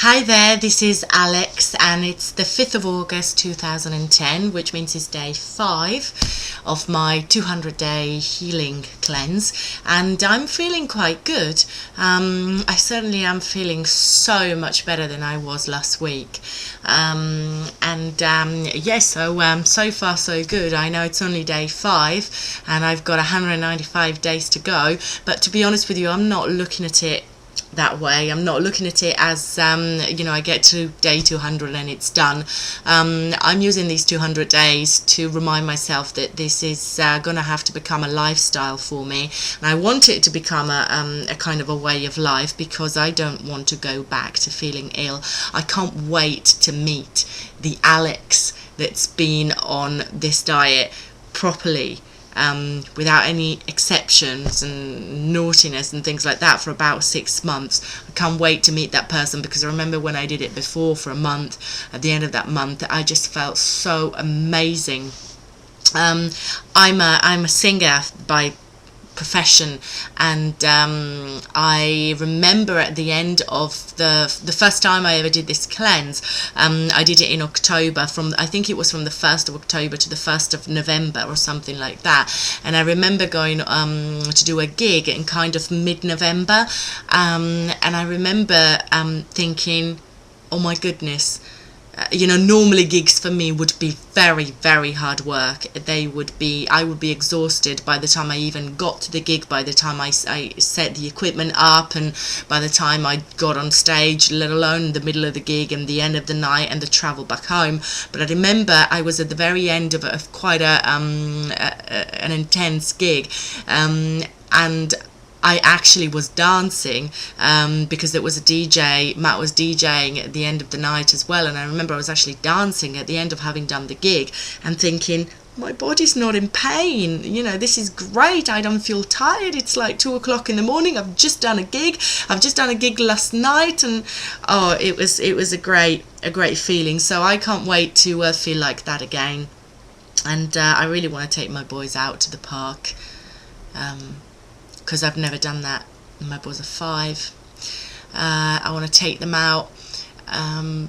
Hi there, this is Alex and it's the 5th of August 2010, which means it's day 5 of my 200-day healing cleanse, and I'm feeling quite good. I certainly am feeling so much better than I was last week. So far so good. I know it's only day 5 and I've got 195 days to go, but to be honest with you, I'm not looking at it that way. I'm not looking at it as I get to day 200 and it's done. I'm using these 200 days to remind myself that this is gonna have to become a lifestyle for me, and I want it to become a kind of a way of life, because I don't want to go back to feeling ill. I can't wait to meet the Alex that's been on this diet properly, without any exceptions and naughtiness and things like that, for about 6 months. I can't wait to meet that person, because I remember when I did it before for a month, at the end of that month I just felt so amazing. I'm a singer by profession, and I remember at the end of the first time I ever did this cleanse, I did it in October, I think it was from the 1st of October to the 1st of November or something like that, and I remember going to do a gig in kind of mid-November, and I remember thinking, oh my goodness, normally gigs for me would be very, very hard work. I would be exhausted by the time I even got to the gig, by the time I set the equipment up, and by the time I got on stage, let alone the middle of the gig and the end of the night and the travel back home. But I remember I was at the very end of quite an intense gig, and I actually was dancing because there was a DJ, Matt was DJing at the end of the night as well, and I remember I was actually dancing at the end of having done the gig and thinking, my body's not in pain, this is great, I don't feel tired, it's like 2 o'clock in the morning, I've just done a gig last night, and it was a great feeling. So I can't wait to feel like that again, and I really want to take my boys out to the park, because I've never done that. My boys are 5. I want to take them out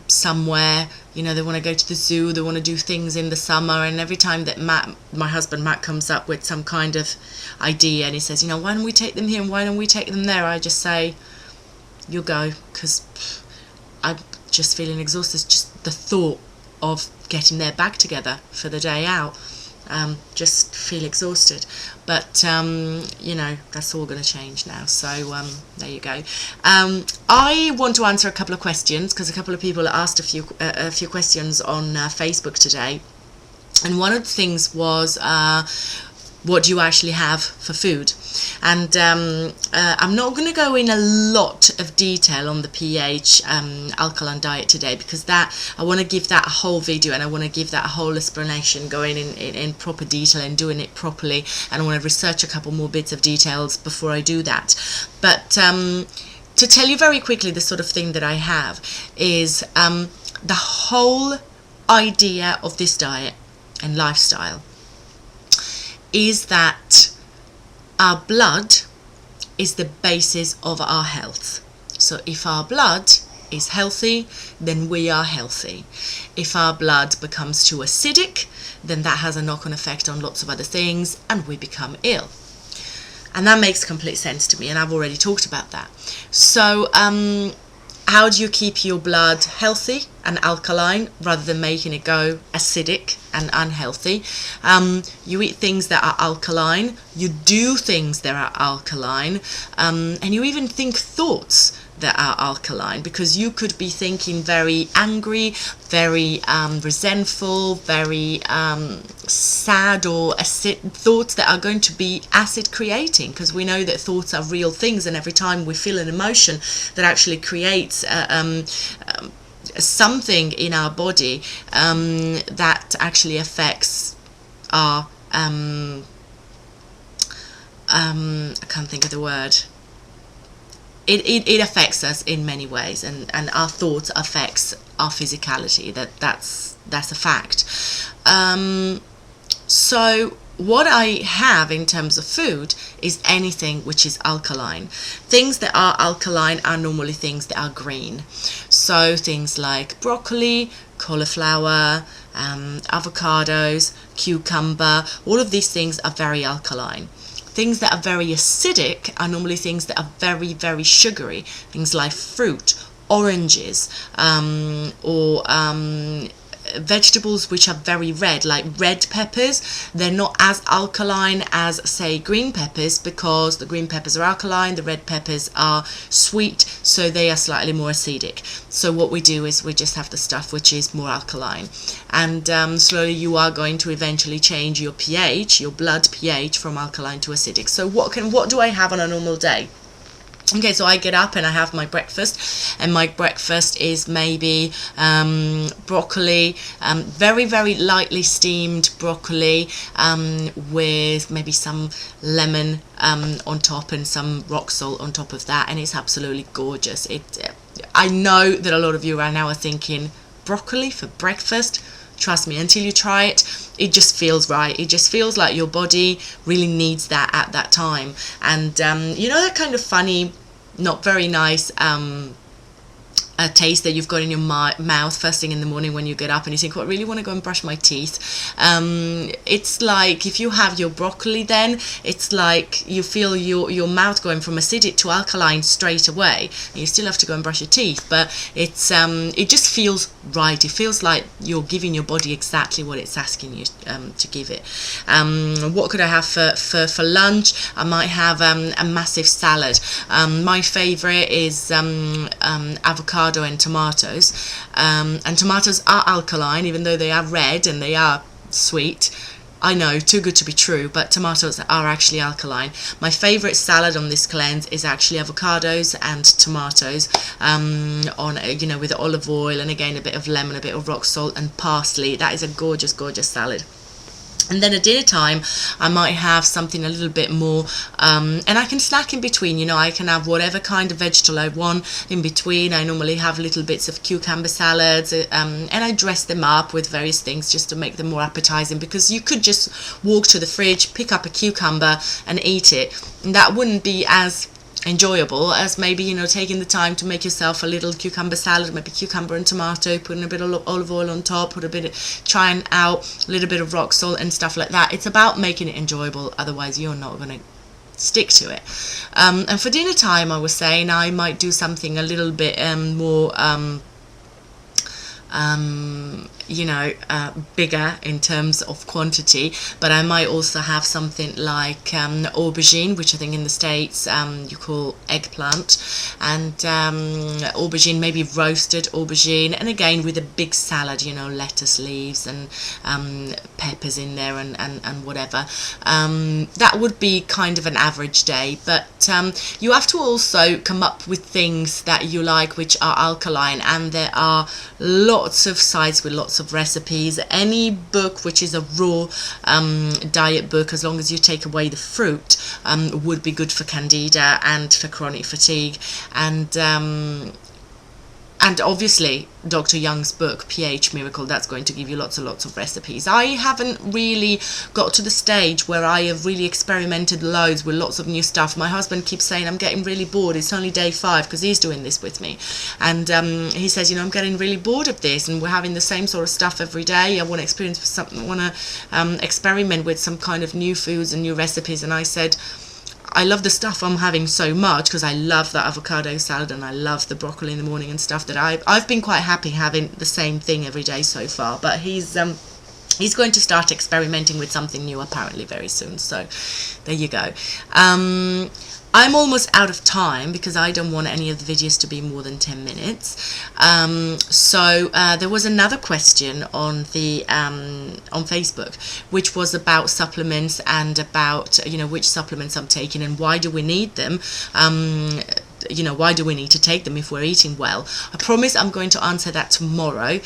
somewhere. They want to go to the zoo, they want to do things in the summer, and every time that my husband Matt comes up with some kind of idea and he says, why don't we take them here and why don't we take them there, I just say, you go, because I'm just feeling exhausted. Just the thought of getting their bag together for the day out, just feel exhausted. But that's all going to change now, so there you go. I want to answer a couple of questions, because a couple of people asked a few questions on Facebook today, and one of the things was what do you actually have for food? And I'm not going to go in a lot of detail on the pH alkaline diet today, because I want to give that a whole video, and I want to give that a whole explanation, going in proper detail and doing it properly, and I want to research a couple more bits of details before I do that. But to tell you very quickly, the sort of thing that I have is the whole idea of this diet and lifestyle is that our blood is the basis of our health. So if our blood is healthy, then we are healthy. If our blood becomes too acidic, then that has a knock-on effect on lots of other things, and we become ill. And that makes complete sense to me, and I've already talked about that. So how do you keep your blood healthy and alkaline rather than making it go acidic and unhealthy? You eat things that are alkaline, you do things that are alkaline, and you even think thoughts that are alkaline, because you could be thinking very angry, very resentful, very sad, or thoughts that are going to be acid creating, because we know that thoughts are real things, and every time we feel an emotion that actually creates something in our body that actually affects our I can't think of the word. It affects us in many ways, and our thoughts affects our physicality. That's a fact. So what I have in terms of food is anything which is alkaline. Things that are alkaline are normally things that are green. So things like broccoli, cauliflower, avocados, cucumber, all of these things are very alkaline. Things that are very acidic are normally things that are very, very sugary. Things like fruit, oranges, or vegetables which are very red, like red peppers. They're not as alkaline as, say, green peppers, because the green peppers are alkaline, the red peppers are sweet, so they are slightly more acidic. So what we do is we just have the stuff which is more alkaline, and slowly you are going to eventually change your pH, your blood pH, from alkaline to acidic. So what do I have on a normal day? Okay, so I get up and I have my breakfast, and my breakfast is maybe broccoli, very, very lightly steamed broccoli, with maybe some lemon on top and some rock salt on top of that, and it's absolutely gorgeous. I know that a lot of you right now are thinking, broccoli for breakfast? Trust me, until you try it, it just feels right. It just feels like your body really needs that at that time. And you know that kind of funny, not very nice a taste that you've got in your mouth first thing in the morning when you get up and you think, well, I really want to go and brush my teeth. It's like if you have your broccoli, then it's like you feel your mouth going from acidic to alkaline straight away. You still have to go and brush your teeth, but it's it just feels right. It feels like you're giving your body exactly what it's asking you to give it. What could I have for lunch? I might have a massive salad. My favorite is avocado and tomatoes, and tomatoes are alkaline, even though they are red and they are sweet. I know, too good to be true, but tomatoes are actually alkaline. My favorite salad on this cleanse is actually avocados and tomatoes, on, you know, with olive oil and again a bit of lemon, a bit of rock salt and parsley. That is a gorgeous, gorgeous salad. And then at dinner time, I might have something a little bit more, and I can snack in between. You know, I can have whatever kind of vegetable I want in between. I normally have little bits of cucumber salads, and I dress them up with various things just to make them more appetizing, because you could just walk to the fridge, pick up a cucumber and eat it, and that wouldn't be as enjoyable as maybe, you know, taking the time to make yourself a little cucumber salad, maybe cucumber and tomato, putting a bit of olive oil on top, trying out a little bit of rock salt and stuff like that. It's about making it enjoyable, otherwise you're not going to stick to it. And for dinner time, I was saying I might do something a little bit more you know, bigger in terms of quantity, but I might also have something like aubergine, which I think in the States you call eggplant, and aubergine, maybe roasted aubergine, and again with a big salad, you know, lettuce leaves and peppers in there and whatever. That would be kind of an average day, but you have to also come up with things that you like which are alkaline, and there are lots of sites with lots of recipes. Any book which is a raw diet book, as long as you take away the fruit, would be good for candida and for chronic fatigue, and obviously Dr. Young's book pH Miracle, that's going to give you lots and lots of recipes. I haven't really got to the stage where I have really experimented loads with lots of new stuff. My husband keeps saying I'm getting really bored. It's only day 5 because he's doing this with me, and he says, you know, I'm getting really bored of this, and we're having the same sort of stuff every day. I want to experience something, I want to experiment with some kind of new foods and new recipes. And I said, I love the stuff I'm having so much, because I love the avocado salad and I love the broccoli in the morning and stuff, that I've been quite happy having the same thing every day so far. But he's going to start experimenting with something new apparently very soon. So there you go. I'm almost out of time because I don't want any of the videos to be more than 10 minutes. So there was another question on the on Facebook, which was about supplements and about, you know, which supplements I'm taking and why do we need them. You know, why do we need to take them if we're eating well? I promise I'm going to answer that tomorrow,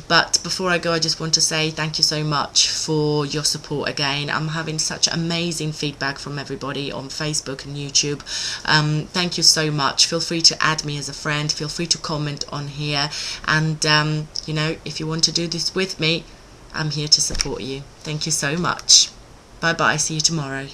but before I go, I just want to say thank you so much for your support again. I'm having such amazing feedback from everybody on Facebook and YouTube. Thank you so much. Feel free to add me as a friend, feel free to comment on here, and you know, if you want to do this with me, I'm here to support you. Thank you so much. Bye bye, see you tomorrow.